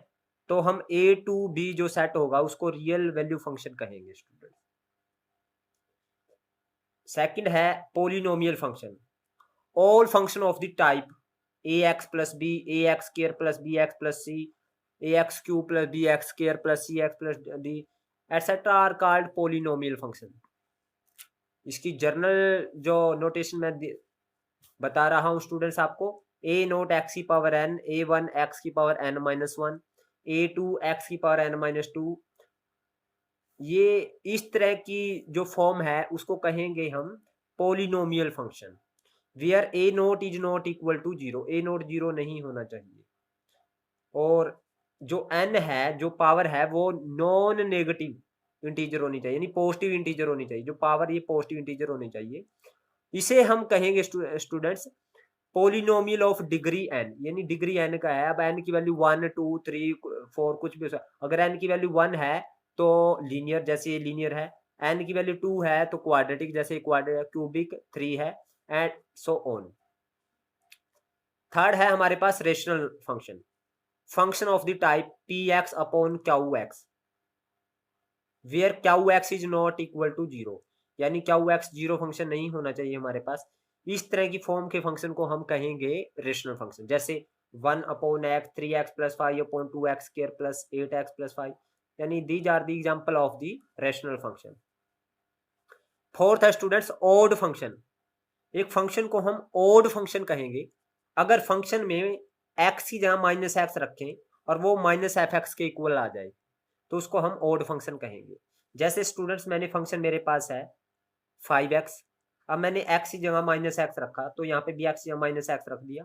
तो हम a to b जो सेट होगा उसको रियल वैल्यू फंक्शन कहेंगे स्टूडेंट। सेकंड है polynomial function. All function of the type ax plus b, ax square plus bx plus c, ax cube plus bx square plus cx plus d etcetera are called polynomial function. इसकी general जो notation मैं बता रहा हूँ students आपको, a naught x की power n, a1 x की power n-1, a2 x की पावर n-2। ये इस तरह की जो फॉर्म है उसको कहेंगे हम polynomial function. Where a nought is not equal to 0, a nought 0 नहीं होना चाहिए। और जो n है, जो पावर है, वो नॉन नेगेटिव इंटीजर होनी चाहिए, यानी पॉजिटिव इंटीजर होनी चाहिए। जो पावर ये पॉजिटिव इंटीजर होनी चाहिए। इसे हम कहेंगे students polynomial of degree n, यानी डिग्री n का है। अब n की वैल्यू 1 2 3 4 कुछ भी हो सकता है। अगर n की वैल्यू 1 है तो लीनियर, जैसे ये लीनियर है। n की वैल्यू 2 है तो क्वाड्रेटिक, जैसे क्यूबिक 3 है, एंड सो ऑन। थर्ड है हमारे पास rational function. Function of the type P X upon Q X, where Q X is not equal to 0, यानी क्यू एक्स 0 फंक्शन नहीं होना चाहिए हमारे पास। इस तरह की फॉर्म के फंक्शन को हम कहेंगे रेशनल फंक्शन। जैसे 1/x, 3x plus 5 upon 2x square plus 8x plus 5, यानी these are the example of the rational function. Fourth है स्टूडेंट्स ऑड फंक्शन। एक फंक्शन को हम ऑड फंक्शन कहेंगे अगर फंक्शन में x की जगह -x रखें और वो -f(x) के इक्वल आ जाए, तो उसको हम ऑड फंक्शन कहेंगे। जैसे स्टूडेंट्स मैंने फंक्शन मेरे पास है 5x, अब मैंने x की जगह -x रखा, तो यहाँ पे भी x की जगह -x रख दिया,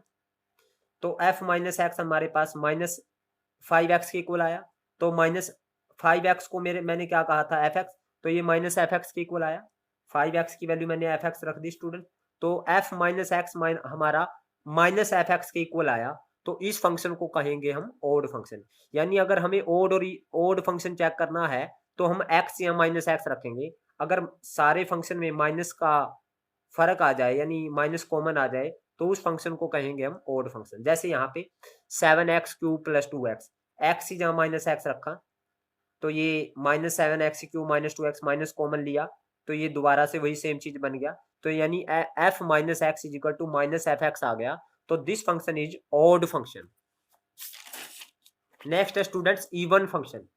तो f -x हमारे पास -5x के इक्वल आया। तो -5x को मैंने क्या कहा था, fx, तो ये -fx के इक्वल आया। 5x की वैल्यू मैंने fx रख दी स्टूडेंट, तो f -x हमारा -fx के इक्वल आया। तो इस फंक्शन को कहेंगे हम ऑड फंक्शन। यानी अगर हमें ऑड और ऑड फंक्शन चेक करना है तो हम एक्स या माइनस एक्स रखेंगे। अगर सारे फंक्शन में माइनस का फर्क आ जाए यानी माइनस कॉमन आ जाए तो उस फंक्शन को कहेंगे हम ओड फंक्शन। जैसे यहाँ पे 7x³ + 2x, एक्स ही जहाँ माइनस एक्स रखा तो ये -7x³ - 2x माइनस कॉमन लिया तो ये दोबारा से वही सेम चीज बन गया। तो यानी f - x = -fx आ गया। तो this function is odd function. Next है students even function.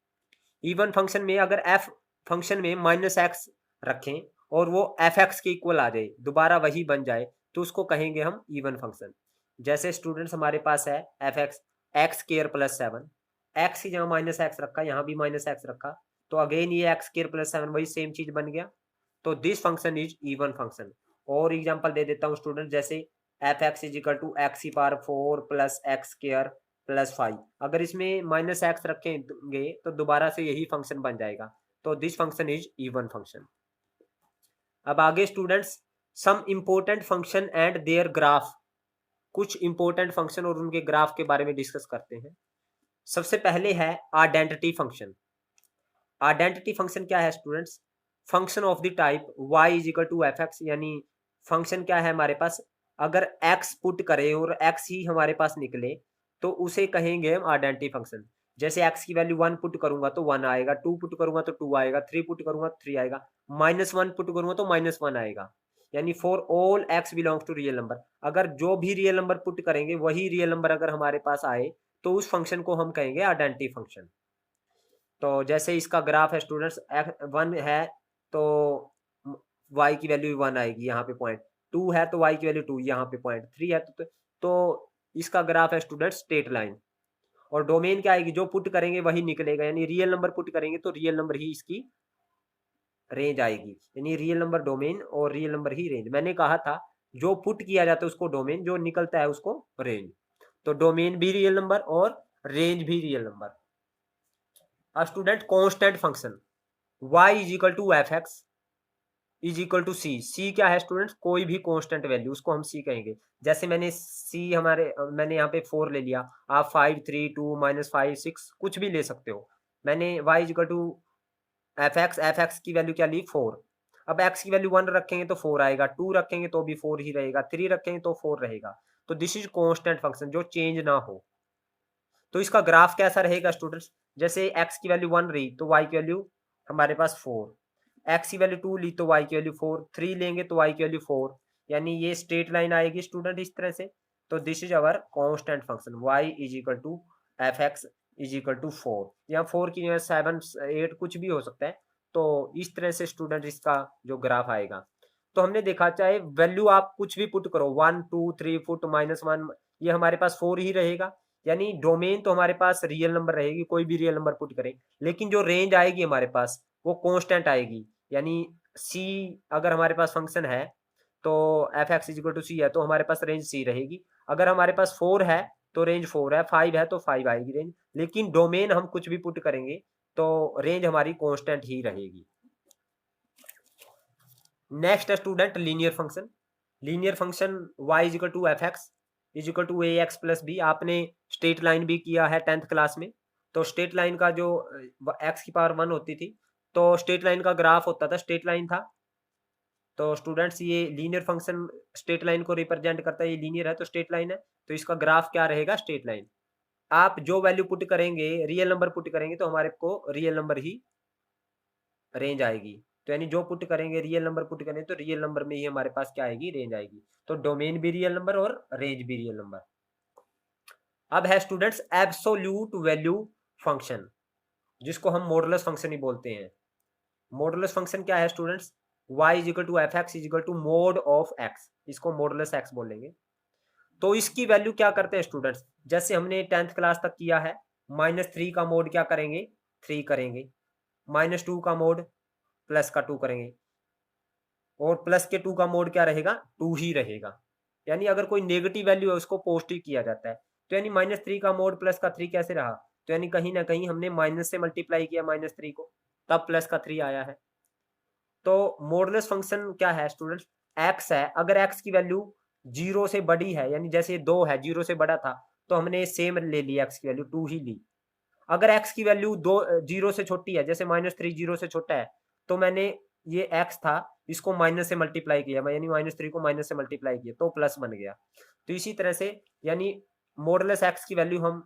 Even function में अगर f फंक्शन में -x रखें और वो fx के इक्वल आ जाए, दोबारा वही बन जाए, तो उसको कहेंगे हम इवन फंक्शन। जैसे स्टूडेंट्स हमारे पास है fx x² + 7, x ही जहाँ -x रखा यहाँ भी -x रखा तो अगेन ये x² + 7 वही सेम चीज बन गया। तो this function is even function. और एग्जांपल दे देता हूँ स्टूडेंट, जैसे fx = x⁴ + x² + 5, अगर इसमें -x रखेंगे तो दोबारा से यही फंक्शन बन जाएगा। तो this function is even function. अब आगे students some important function and their graph, कुछ इंपॉर्टेंट फंक्शन और उनके ग्राफ के बारे में डिस्कस करते हैं। सबसे पहले है आइडेंटिटी फंक्शन। आइडेंटिटी फंक्शन क्या है students? Function of the type y = fx, यानी फंक्शन क्या है हमारे पास, अगर x पुट करें और x ही हमारे पास निकले तो उसे कहेंगे हम आइडेंटिटी फंक्शन। जैसे x की वैल्यू 1 पुट करूंगा तो 1 आएगा, 2 पुट करूंगा तो 2 आएगा, 3 पुट करूंगा तो 3 आएगा, -1 पुट करूंगा तो -1 आएगा। यानी for all x belongs to real number, अगर जो भी रियल नंबर पुट करेंगे वही रियल नंबर अगर हमारे पास आए तो उस फंक्शन को हम कहेंगे आइडेंटिटी फंक्शन। तो जैसे इसका ग्राफ है स्टूडेंट्स, 1 है तो y की वैल्यू 1 आएगी यहाँ पे पॉइंट, 2 है तो y की वैल्यू 2 यहाँ पे पॉइंट, 3 है तो इसका ग्राफ है स्टूडेंट्स स्ट्रेट लाइन। और डोमेन क्या आएगी, जो पुट करेंगे वही निकलेगा, यानी रियल नंबर पुट करेंगे तो रियल नंबर ही इसकी रेंज आएगी, यानी रियल नंबर डोमेन और रियल नंबर ही रेंज। मैंने कहा था जो पुट किया जाता है उसको डोमेन, जो निकलता है उसको रेंज। तो डोमेन भी रियल नंबर और रेंज भी रियल नंबर। अब student constant function y = fx = c क्या है स्टूडेंट्स? कोई भी कांस्टेंट वैल्यू उसको हम c कहेंगे। जैसे मैंने मैंने यहाँ पे 4 ले लिया, आप 5 3 2 -5 6 कुछ भी ले सकते हो। मैंने y = fx की वैल्यू क्या ली 4। अब x की वैल्यू 1 रखेंगे तो 4 आएगा, 2 रखेंगे तो भी 4 ही रहेगा, 3 रखेंगे तो 4 रहेगा। तो दिस इज कांस्टेंट फंक्शन जो चेंज ना हो। तो इसका ग्राफ कैसा रहेगा स्टूडेंट्स? जैसे x की वैल्यू 1 रही तो y की वैल्यू हमारे पास 4, x की वैल्यू 2 ली तो y की वैल्यू 4, 3 लेंगे तो y की वैल्यू 4, यानी ये स्ट्रेट लाइन आएगी स्टूडेंट इस तरह से। तो this is our constant function y = fx = 4, या 4 की जगह 7 8 कुछ भी हो सकता है। तो इस तरह से स्टूडेंट इसका जो ग्राफ आएगा। तो हमने देखा चाहे वैल्यू आप कुछ भी पुट करो 1 2 3 फुट -1, ये हमारे पास 4 ही रहेगा, यानी डोमेन तो हमारे पास रियल नंबर रहेगी, कोई भी रियल नंबर पुट करें, लेकिन जो रेंज आएगी हमारे पास वो कांस्टेंट आएगी। यानी c अगर हमारे पास फंक्शन है तो fx = c है तो हमारे पास रेंज c रहेगी। अगर हमारे पास 4 है तो रेंज 4 है, 5 है तो 5 आएगी रेंज, लेकिन डोमेन हम कुछ भी पुट करेंगे तो रेंज हमारी कांस्टेंट ही रहेगी। नेक्स्ट है student linear function. Linear function y = fx = ax + b, आपने स्ट्रेट लाइन भी किया है 10th क्लास में। तो स्ट्रेट लाइन का जो x⁴ होती थी तो स्ट्रेट लाइन का ग्राफ होता था, स्ट्रेट लाइन था। तो स्टूडेंट्स ये लीनियर फंक्शन स्ट्रेट लाइन को रिप्रेजेंट करता है, ये लीनियर है तो स्ट्रेट लाइन है, तो इसका ग्राफ क्या रहेगा? Straight line. आप जो वैल्यू पुट करेंगे रियल नंबर पुट करेंगे तो हमारे को रियल नंबर ही रेंज आएगी। तो यानी जो पुट करेंगे रियल नंबर पुट करेंगे तो रियल नंबर में ही हमारे पास क्या आएगी? रेंज आएगी। तो डोमेन भी रियल नंबर और रेंज भी रियल नंबर। अब है स्टूडेंट्स एब्सोल्यूट वैल्यू फंक्शन, जिसको हम मॉडुलस फंक्शन ही बोलते हैं। मॉडुलस फंक्शन क्या है students? y = fx = mod of x, इसको मॉडुलस x बोलेंगे। तो इसकी वैल्यू क्या करते हैं स्टूडेंट्स? जैसे हमने 10th क्लास तक किया है, -3 का मोड क्या करेंगे? 3 करेंगे, -2 का मोड प्लस का 2 करेंगे, और प्लस के 2 का मोड क्या रहेगा? 2 ही रहेगा। यानी अगर कोई नेगेटिव वैल्यू है उसको पॉजिटिव किया जाता है। तो यानी -3 का मोड प्लस का 3 कैसे रहा? तो यानी कहीं ना कहीं हमने माइनस से मल्टीप्लाई किया -3 को, तब प्लस का 3 आया है। तो मॉडुलस फंक्शन क्या है स्टूडेंट्स? x है, अगर x की वैल्यू 0 से बड़ी है, यानी जैसे 2 है 0 से बड़ा था तो हमने सेम ले लिया, x की वैल्यू 2 ही ली। अगर x की वैल्यू 0 से छोटी है, जैसे -3 0 से छोटा है, तो मैंने ये x था इसको माइनस से मल्टीप्लाई किया, यानी -3 को माइनस से मल्टीप्लाई किया तो प्लस बन गया। तो इसी तरह से यानी मॉडुलस x की वैल्यू हम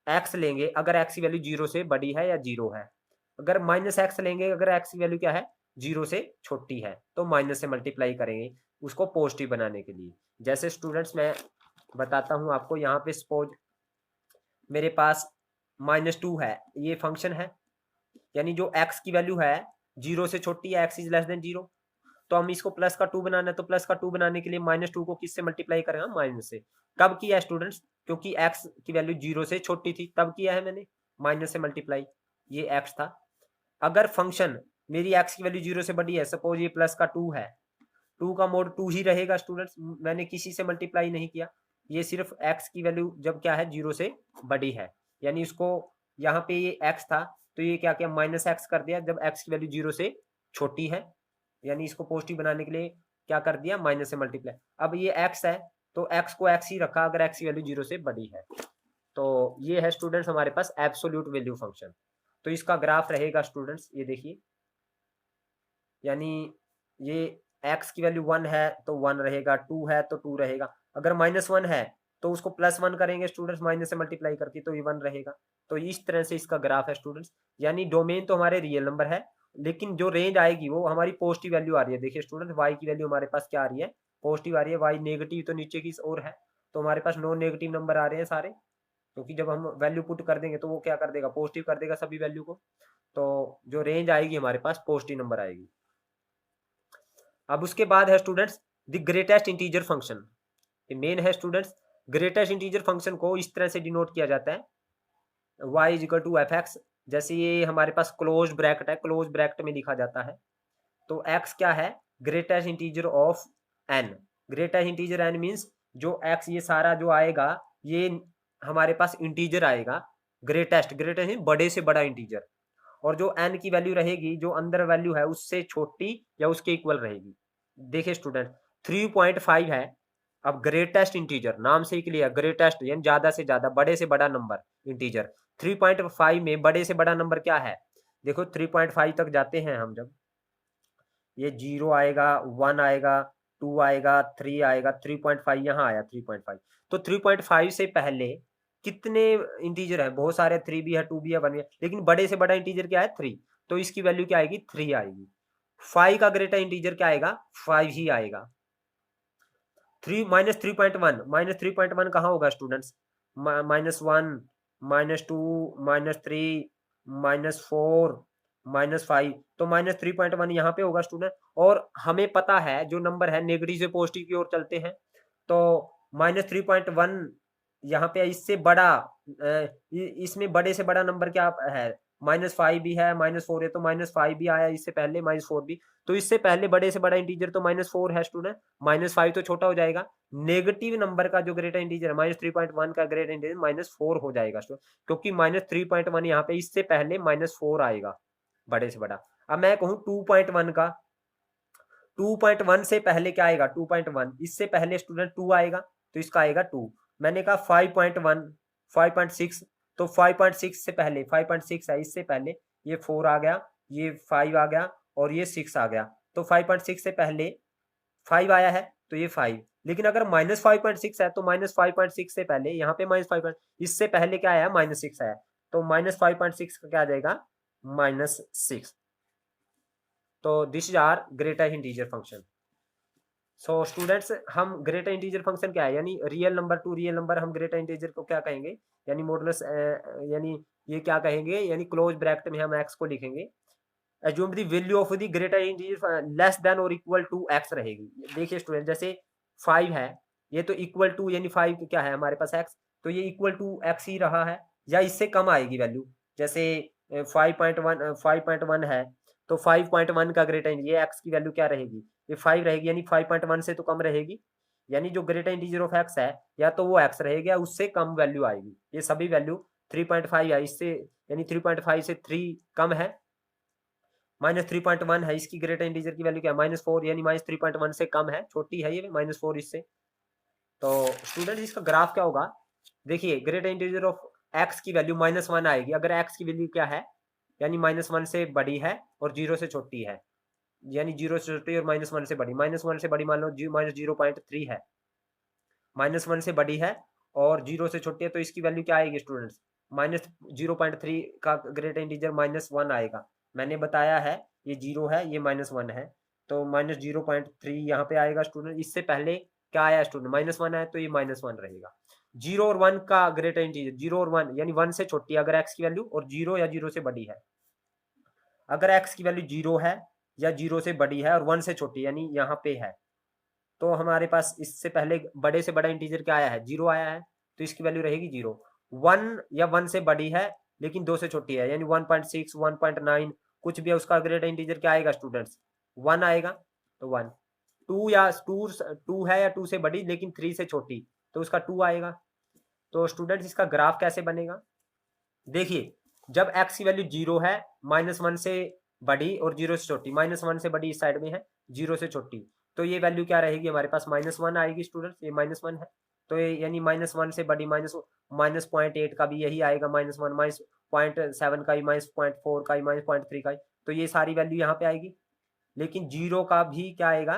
x लेंगे अगर x की वैल्यू 0 से बड़ी है या 0 है, अगर -x लेंगे अगर x की वैल्यू क्या है 0 से छोटी है, तो माइनस से मल्टीप्लाई करेंगे उसको पॉजिटिव बनाने के लिए। जैसे स्टूडेंट्स मैं बताता हूं आपको, यहाँ पे सपोज मेरे पास -2 है, ये फंक्शन है, यानी जो x की वैल्यू है 0 से छोटी है, x इज लेस देन 0, तो हम इसको प्लस का 2 बनाना है, तो प्लस का 2 बनाने के लिए -2 को किससे मल्टीप्लाई करेंगे, माइनस से। कब किया है स्टूडेंट्स, क्योंकि x की वैल्यू 0 से छोटी थी तब किया है मैंने माइनस से मल्टीप्लाई, ये x था। अगर फंक्शन मेरी x की वैल्यू 0 से बड़ी है, सपोज ये प्लस का 2 है, 2 का मोड 2 ही रहेगा स्टूडेंट्स, मैंने किसी से मल्टीप्लाई नहीं किया, ये सिर्फ x की वैल्यू जब क्या है 0 से बड़ी है, यानी इसको यहाँ पे ये x था तो ये क्या किया -x कर दिया जब x की वैल्यू 0 से छोटी है, यानी इसको पॉजिटिव बनाने के लिए क्या कर दिया माइनस से मल्टीप्लाई। अब ये x है तो x को x ही रखा अगर x की वैल्यू 0 से बड़ी है। तो ये है स्टूडेंट्स हमारे पास एब्सोल्यूट वैल्यू फंक्शन। तो इसका ग्राफ रहेगा स्टूडेंट्स, ये देखिए, यानी ये x की वैल्यू 1 है तो 1 रहेगा, 2 है तो 2 रहेगा, अगर -1 है तो उसको +1 करेंगे स्टूडेंट्स माइनस से मल्टीप्लाई करके, तो ये 1 रहेगा। तो इस तरह से इसका ग्राफ है स्टूडेंट्स, यानी डोमेन तो हमारे रियल नंबर है, लेकिन जो रेंज आएगी वो हमारी पॉजिटिव वैल्यू आ रही है। देखिए स्टूडेंट, y की वैल्यू हमारे पास क्या आ रही है, पॉजिटिव आ रही है, y नेगेटिव तो नीचे की ओर है, तो हमारे पास नॉन नेगेटिव नंबर आ रहे हैं सारे, क्योंकि जब हम वैल्यू पुट कर देंगे तो वो क्या कर देगा, पॉजिटिव कर देगा सभी वैल्यू को, तो जो रेंज आएगी हमारे पास पॉजिटिव नंबर आएगी। अब उसके बाद है students the greatest integer function, main है स्टूडेंट्स। ग्रेटेस्ट इंटीजर फंक्शन को इस तरह से डिनोट किया जाता है, y is equal to f(x), जैसे ये हमारे पास क्लोज ब्रैकेट है, क्लोज ब्रैकेट में लिखा जाता है, तो x क्या है, greatest integer of n। Greatest integer n means जो x ये सारा जो आएगा ये हमारे पास इंटीजर आएगा, ग्रेटेस्ट, ग्रेटेस्ट बड़े से बड़ा इंटीजर, और जो n की वैल्यू रहेगी जो अंदर वैल्यू है उससे छोटी या उसके इक्वल रहेगी। देखिए स्टूडेंट 3.5 है, अब ग्रेटेस्ट इंटीजर नाम से ही क्लियर, ग्रेटेस्ट यानी ज्यादा से ज्यादा, बड़े से बड़ा नंबर इंटीजर। 3.5 में बड़े से बड़ा नंबर क्या है, देखो 3.5 तक जाते हैं हम, जब ये 0 आएगा, 1 आएगा, 2 आएगा, 3 आएगा, 3.5 यहाँ आया 3.5, तो 3.5 से पहले कितने इंटीजर है, बहुत सारे, 3 भी है, 2 भी है, 1 भी है, लेकिन बड़े से बड़ा इंटीजर क्या है 3, तो इसकी वैल्यू क्या आएगी 3 आएगी। 5 का ग्रेटर इंटीजर क्या आएगा 5 ही आएगा। 3 -3.1, -3.1 कहाँ होगा स्टूडेंट्स, -1, -2, -3, -4, -5, तो -3.1 यहाँ पे होगा स्टूडेंट। और हमें पता है जो नंबर है नेगेटिव से पॉजिटिव की ओर चलते हैं, तो -3.1 यहाँ पे इससे बड़ा, इसमें बड़े से बड़ा नंबर क्या है, -5 भी है, -4 है, तो -5 भी आया इससे पहले, -4 भी, तो इससे पहले बड़े से बड़ा इंटीजर तो -4 है स्टूडेंट, -5 तो छोटा हो जाएगा, नेगेटिव नंबर का जो ग्रेटर इंटीजर है -3.1 का ग्रेटर इंटीजर -4 हो जाएगा स्टूडेंट, क्योंकि -3.1 यहाँ पे इससे पहले -4 आएगा बड़े से बड़ा। अब मैं कहूँ 2.1 का, 2.1 से पहले क्या आएगा 2.1, इससे पहले स्टूडेंट 2 आएगा, तो इसका आएगा 2। मैंने कहा 5.1, 5.6, तो 5.6 से पहले, 5.6 है, इससे पहले ये 4 आ गया, ये 5 आ गया और ये 6 आ गया, तो 5.6 से पहले 5 आया है तो ये 5, लेकिन अगर -5.6 है तो -5.6 से पहले यहाँ पे -5, इससे पहले क्या आया -6 आया, तो -5.6 का क्या आ जाएगा -6। तो this is our greater integer function. So students हम ग्रेटर इंटीजर फंक्शन क्या है, यानी real number to real number, हम ग्रेटर इंटीजर को क्या कहेंगे, यानी मॉडुलस, यानी ये क्या कहेंगे, यानी क्लोज ब्रैकेट में हम x को लिखेंगे, assume the value of the greater integer less than और इक्वल टू x रहेगी। देखिए स्टूडेंट जैसे 5 है, ये तो इक्वल टू, यानी 5 क्या है हमारे पास x, तो ये इक्वल टू x ही रहा है, या इससे कम आएगी वैल्यू, जैसे 5.1 है, तो 5.1 का ग्रेटर, ये x की वैल्यू क्या रहेगी, ये 5 रहेगी, यानी 5.1 से तो कम रहेगी, यानी जो ग्रेटर इंटीजर ऑफ x है या तो वो x रहेगी या उससे कम वैल्यू आएगी। ये सभी वैल्यू 3.5 है, इससे यानी 3.5 से 3 कम है, -3.1 है, इसकी ग्रेटर इंटीजर की वैल्यू क्या है -4, यानी -3.1 से कम है, छोटी है ये -4 इससे। तो स्टूडेंट इसका ग्राफ क्या होगा, देखिए ग्रेटर इंटीजर ऑफ एक्स की वैल्यू -1 आएगी अगर एक्स की वैल्यू क्या है, यानी -1 से बड़ी है और 0 से छोटी है, यानी 0 से छोटी और -1 से बड़ी। -1 से बड़ी मान लो -0.3 है, -1 से बड़ी है और 0 से छोटी है, तो इसकी वैल्यू क्या आएगी स्टूडेंट्स? -0.3 का ग्रेटर इंटीजर -1 आएगा। मैंने बताया है ये 0 है, ये -1 है, तो -0.3 यहाँ पे आएगा स्टूडेंट। इससे पहले क्या आया स्टूडेंट? -1 आया, तो ये -1 रहेगा। 0 और 1 का ग्रेटर इंटीजर, 0 और 1 यानी 1 से छोटी है अगर एक्स की वैल्यू, और 0 या 0 से बड़ी है। अगर एक्स की वैल्यू 0 है या 0 से बड़ी है और 1 से छोटी यानी यहाँ पे है, तो हमारे पास इससे पहले बड़े से बड़ा इंटीजर क्या आया है? 0 आया है, तो इसकी वैल्यू रहेगी 0। 1 या 1 से बड़ी है लेकिन 2 से छोटी है, यानी 1.6, 1.9 कुछ भी है, उसका ग्रेटर इंटीजर क्या आएगा स्टूडेंट्स? 1 आएगा, तो 1। 2 या 2 है या 2 से बड़ी लेकिन 3 से छोटी, तो उसका 2 आएगा। तो स्टूडेंट्स इसका ग्राफ कैसे बनेगा? देखिए, जब x की वैल्यू 0 है, -1 से बड़ी और 0 से छोटी, -1 से बड़ी इस साइड में है, 0 से छोटी, तो ये वैल्यू क्या रहेगी हमारे पास? -1 आएगी स्टूडेंट्स, ये -1 है, तो ये यानी -1 से बड़ी -0.8 का भी यही आएगा, -1 -0.7 का ही, -0.4 का ही, -0.3 का ही, तो ये सारी वैल्यू यहाँ पे आएगी। लेकिन 0 का भी क्या आएगा?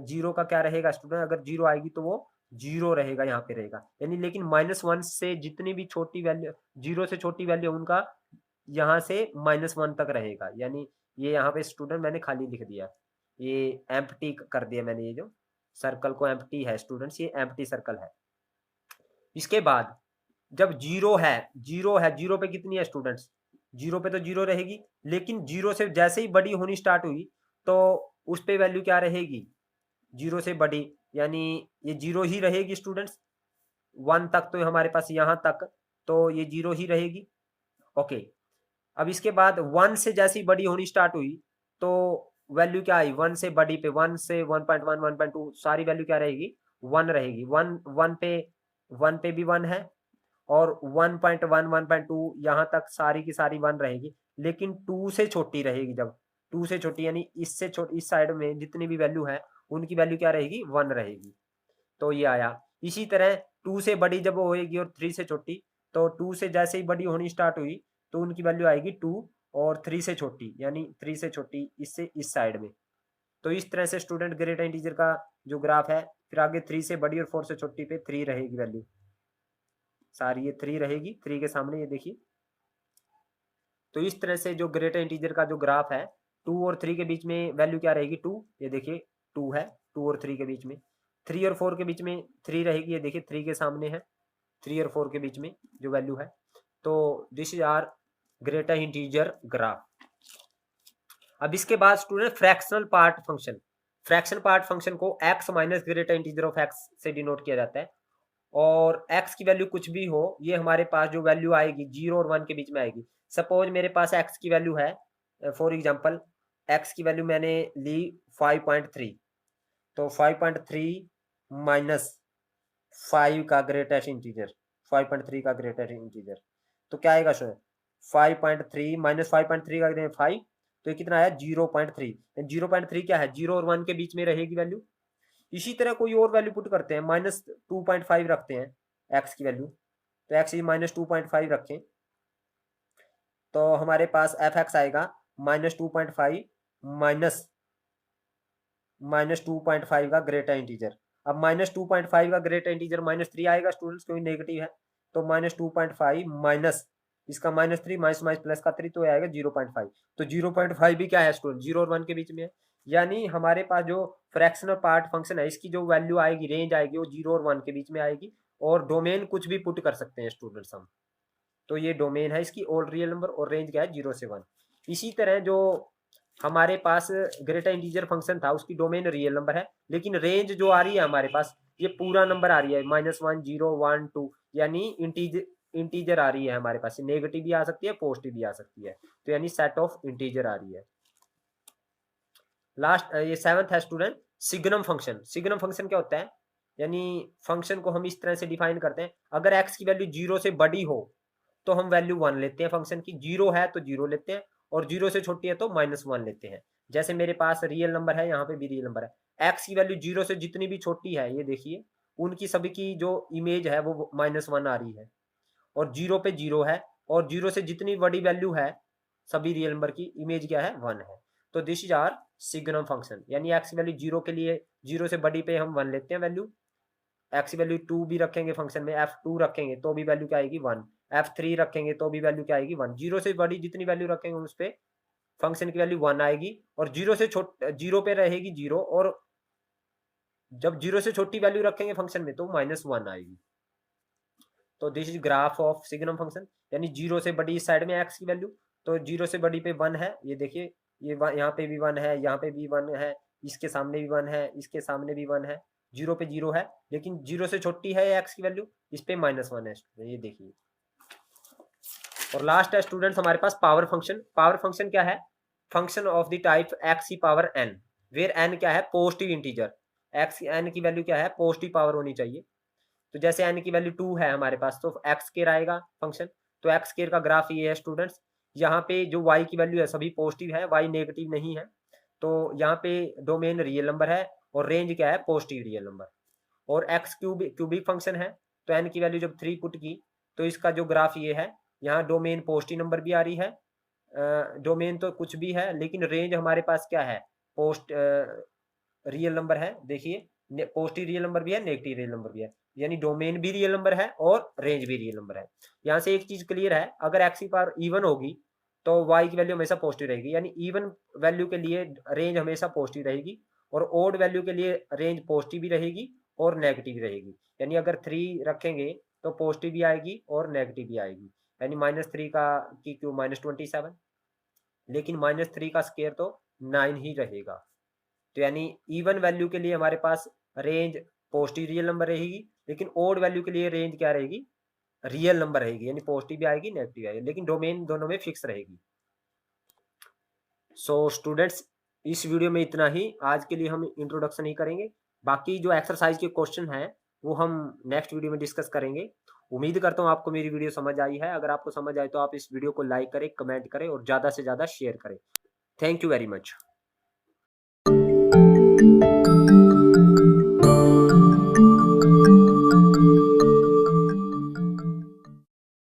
0 का क्या रहेगा स्टूडेंट? अगर 0 आएगी तो वो 0 रहेगा, यहाँ पे रहेगा, यानी लेकिन -1 से जितनी भी छोटी वैल्यू, 0 से छोटी वैल्यू उनका यहाँ से -1 तक रहेगा, यानी ये यहाँ पे स्टूडेंट मैंने खाली लिख दिया, ये एम्प्टी कर दिया मैंने, ये जो सर्कल को एम्प्टी है स्टूडेंट्स, ये एम्प्टी सर्कल है। इसके बाद जब 0 है, 0 है, 0 पे कितनी है स्टूडेंट्स? 0 पे तो 0 रहेगी, लेकिन 0 से जैसे ही बड़ी होनी स्टार्ट हुई तो उस पे वैल्यू क्या रहेगी? 0 से बड़ी, यानी ये 0 ही रहेगी स्टूडेंट्स, 1 तक तो हमारे पास यहाँ तक, तो ये 0 ही रहेगी। ओके, अब इसके बाद 1 से जैसी बड़ी होनी स्टार्ट हुई तो वैल्यू क्या आई? 1 से बड़ी पे, 1 से 1.1, 1.2 सारी वैल्यू क्या रहेगी? 1 रहेगी। 1 पे भी 1 है, और 1.1, 1.2 यहाँ तक सारी की सारी 1 रहेगी, लेकिन 2 से छोटी रहेगी। जब 2 से छोटी यानी इससे छोटी, इस साइड में जितनी भी वैल्यू है उनकी वैल्यू क्या रहेगी? 1 रहेगी, तो ये आया। इसी तरह 2 से बड़ी जब होएगी और 3 से छोटी, तो 2 से जैसे ही बड़ी होनी स्टार्ट हुई तो उनकी वैल्यू आएगी 2, और 3 से छोटी यानी 3 से छोटी इससे इस साइड में। तो इस तरह से स्टूडेंट ग्रेटर इंटीजर का जो ग्राफ है, फिर आगे 3 से बड़ी और 4 से छोटी पे 3 रहेगी वैल्यू, सारी ये 3 रहेगी, 3 के सामने ये देखिए। तो इस तरह से जो ग्रेटर इंटीजर का जो ग्राफ है, 2 और 3 के बीच में वैल्यू क्या रहेगी? 2, ये देखिए 2 है, 2 और 3 के बीच में। 3 और 4 के बीच में 3 रहेगी, ये देखिए 3 के सामने है, 3 और 4 के बीच में जो वैल्यू है। तो this is our greater integer graph. अब इसके बाद student fractional part function. Fraction part function को x minus greater integer of x से डिनोट किया जाता है, और x की वैल्यू कुछ भी हो, ये हमारे पास जो वैल्यू आएगी 0 और 1 के बीच में आएगी। सपोज मेरे पास x की वैल्यू है, फॉर एग्जांपल x की वैल्यू मैंने ली 5.3, तो 5.3 माइनस 5 का ग्रेटेस्ट इंटीजर, 5.3 का ग्रेटेस्ट इंटीजर, तो क्या आएगा सर? 5.3 माइनस 5.3 का 5, तो ये कितना आया? 0.3। 0.3 क्या है? 0 और 1 के बीच में रहेगी वैल्यू। इसी तरह कोई और वैल्यू पुट करते हैं, -2.5 रखते हैं एक्स की वैल्यू, तो एक्स -2.5 रखें, तो हमारे पास एफ एक्स आएगा -2.5 माइनस 2.5 का ग्रेटर इंटीजर। अब -2.5 का ग्रेटर इंटीजर -3 आएगा स्टूडेंट्स, क्योंकि नेगेटिव है, तो -2.5 माइनस इसका -3 माइनस प्लस का 3, तो आएगा 0.5। तो 0.5 भी क्या है स्टूडेंट? 0 और 1 के बीच में है, यानी हमारे पास जो फ्रैक्शनल पार्ट फंक्शन है, इसकी जो वैल्यू आएगी, रेंज आएगी, वो 0 और 1 के बीच में आएगी, और डोमेन कुछ भी पुट कर सकते हैं स्टूडेंट्स हम। तो ये डोमेन है इसकी, ऑल रियल नंबर, और रेंज क्या है? 0 से 1। इसी तरह जो हमारे पास ग्रेटर इंटीजर फंक्शन था, उसकी डोमेन रियल नंबर है, लेकिन रेंज जो आ रही है हमारे पास, ये पूरा नंबर आ रही है, -1, 0, 1, 2, यानी इंटीजर आ रही है हमारे पास। नेगेटिव भी आ सकती है, पॉजिटिव भी आ सकती है, तो यानी सेट ऑफ इंटीजर आ रही है। लास्ट ये 7th है student, signum function. Signum function क्या होता है? यानी फंक्शन को हम इस तरह से डिफाइन करते हैं, अगर एक्स की वैल्यू 0 से बड़ी हो तो हम वैल्यू 1 लेते हैं फंक्शन की, 0 है तो 0 लेते हैं, और 0 से छोटी है तो -1 लेते हैं। जैसे मेरे पास रियल नंबर है, यहाँ पे भी रियल नंबर है, एक्स की वैल्यू 0 से जितनी भी छोटी है, ये देखिए उनकी सभी की जो इमेज है वो -1 आ रही है, और 0 पे 0 है, और 0 से जितनी बड़ी वैल्यू है सभी रियल नंबर की, इमेज क्या है 1 है। तो this is our signum function, यानी एक्स वैल्यू 0 के लिए 0 से बड़ी पे हम 1 लेते हैं वैल्यू, एक्स वैल्यू 2 भी रखेंगे फंक्शन में, F2 रखेंगे तो भी वैल्यू क्या आएगी 1, F3 रखेंगे तो भी वैल्यू क्या आएगी 1। 0 से बड़ी जितनी वैल्यू रखेंगे उस पे फंक्शन की वैल्यू 1 आएगी, और 0 से 0 पे रहेगी 0, और जब 0 से छोटी वैल्यू रखेंगे फंक्शन में तो -1 आएगी। तो this is graph of signum function, यानी 0 से बड़ी इस साइड में एक्स की वैल्यू, तो 0 से बड़ी पे 1 है, ये देखिए ये यहाँ पे भी 1 है, यहाँ पे भी 1 है, इसके सामने भी 1 है, इसके सामने भी 1 है, 0 पे 0 है, लेकिन 0 से छोटी है एक्स की वैल्यू, इस पे -1 है, ये देखिए। और लास्ट है स्टूडेंट्स हमारे पास पावर फंक्शन। पावर फंक्शन क्या है? Function of the type x की पावर एन, वेयर एन क्या है पॉजिटिव इंटीजर, एक्स एन की वैल्यू क्या है पॉजिटिव पावर होनी चाहिए। तो जैसे एन की वैल्यू 2 है हमारे पास, तो एक्स स्केयर आएगा फंक्शन, तो एक्स स्केयर का ग्राफ ये है स्टूडेंट्स। यहाँ पे जो वाई की वैल्यू है सभी पॉजिटिव है, वाई नेगेटिव नहीं है, तो यहाँ पे डोमेन रियल नंबर है और रेंज क्या है पॉजिटिव रियल नंबर। और एक्स क्यूबिक फंक्शन है, तो एन की वैल्यू जब 3 पुट की तो इसका जो ग्राफ ये है, यहाँ डोमेन पॉजिटिव नंबर भी आ रही है, डोमेन तो कुछ भी है लेकिन रेंज हमारे पास क्या है पोस्ट रियल नंबर है। देखिए पॉजिटिव रियल नंबर भी है, नेगेटिव रियल नंबर भी है, यानी डोमेन भी रियल नंबर है और रेंज भी रियल नंबर है। यहाँ से एक चीज क्लियर है, अगर एक्स की पावर इवन होगी तो वाई की वैल्यू हमेशा पॉजिटिव रहेगी, यानी इवन वैल्यू के लिए रेंज हमेशा पॉजिटिव रहेगी, और ओड वैल्यू के लिए रेंज पॉजिटिव भी रहेगी और नेगेटिव भी रहेगी। यानी अगर 3 रखेंगे तो पॉजिटिव भी आएगी और नेगेटिव भी आएगी, यानी -3 का की क्यू -27, लेकिन -3 का स्केयर तो 9 ही रहेगा। तो यानी इवन वैल्यू के लिए हमारे पास रेंज पॉजिटिव रियल नंबर रहेगी, लेकिन ओड वैल्यू के लिए रेंज क्या रहेगी रियल नंबर रहेगी, यानी पॉजिटिव भी आएगी नेगेटिव भी आएगी, लेकिन डोमेन दोनों में फिक्स रहेगी। सो स्टूडेंट्स इस वीडियो में इतना ही, आज के लिए हम इंट्रोडक्शन ही करेंगे, बाकी जो एक्सरसाइज के क्वेश्चन हैं वो हम नेक्स्ट वीडियो में डिस्कस करेंगे। उम्मीद करता हूँ आपको मेरी वीडियो समझ आई है, अगर आपको समझ आए तो आप इस वीडियो को लाइक करें, कमेंट करें और ज़्यादा से ज़्यादा शेयर करें। Thank you very much.